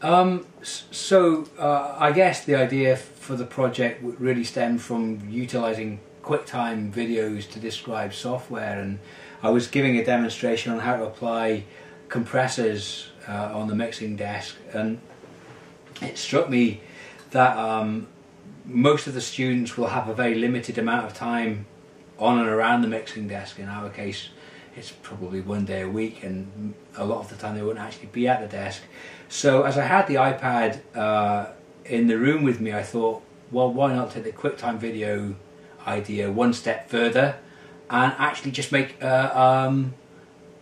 I guess the idea for the project really stemmed from utilising QuickTime videos to describe software, and I was giving a demonstration on how to apply compressors on the mixing desk, and it struck me that most of the students will have a very limited amount of time on and around the mixing desk. In our case, it's probably one day a week, and a lot of the time they won't actually be at the desk. So as I had the iPad in the room with me, I thought, well, why not take the QuickTime video idea one step further and actually just make a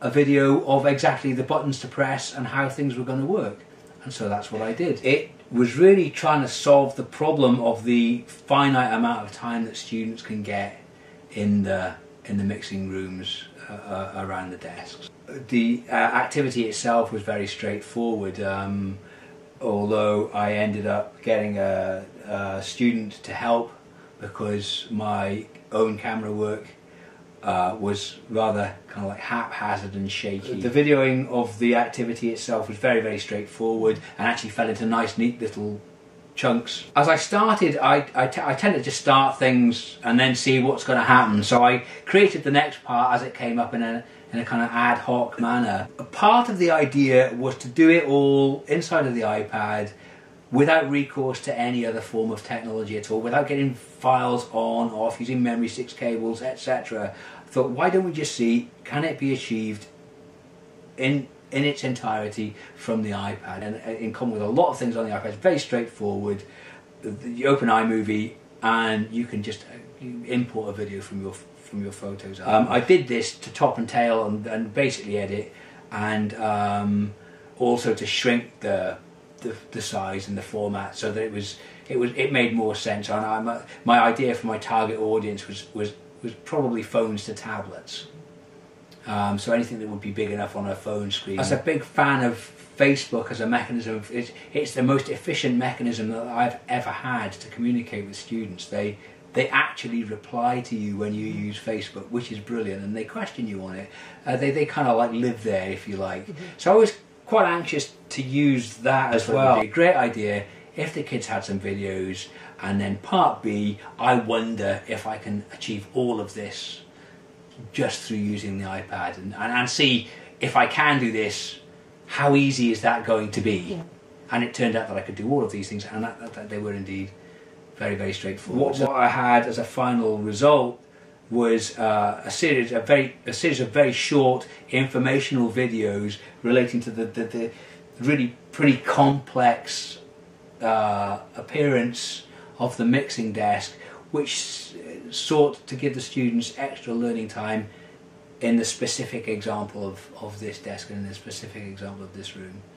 video of exactly the buttons to press and how things were going to work. And so that's what I did. It was really trying to solve the problem of the finite amount of time that students can get in the mixing rooms around the desks. The activity itself was very straightforward, although I ended up getting a student to help because my own camera work was rather kind of like haphazard and shaky. The videoing of the activity itself was very, very straightforward and actually fell into nice, neat little chunks. As I started, I tend to just start things and then see what's going to happen. So I created the next part as it came up in a kind of ad hoc manner. A part of the idea was to do it all inside of the iPad without recourse to any other form of technology at all, without getting files on, off, using memory sticks, cables, etc. I thought, why don't we just see, can it be achieved in its entirety from the iPad? And in common with a lot of things on the iPad, it's very straightforward. You open iMovie and you can just import a video from your photos. I did this to top and tail and basically edit, and also to shrink the size and the format so that it made more sense. And my idea for my target audience was probably phones to tablets. So anything that would be big enough on a phone screen. As a big fan of Facebook as a mechanism, it's the most efficient mechanism that I've ever had to communicate with students. They actually reply to you when you use Facebook, which is brilliant, and they question you on it. They kind of like live there, if you like. Mm-hmm. So I was quite anxious to use that as well. A great idea if the kids had some videos, and then part B, I wonder if I can achieve all of this just through using the iPad, and see if I can do this, how easy is that going to be? Yeah. And it turned out that I could do all of these things, and that they were indeed very, very straightforward. What I had as a final result was a series of very short informational videos relating to the really pretty complex appearance of the mixing desk, which sought to give the students extra learning time in the specific example of this desk and in the specific example of this room.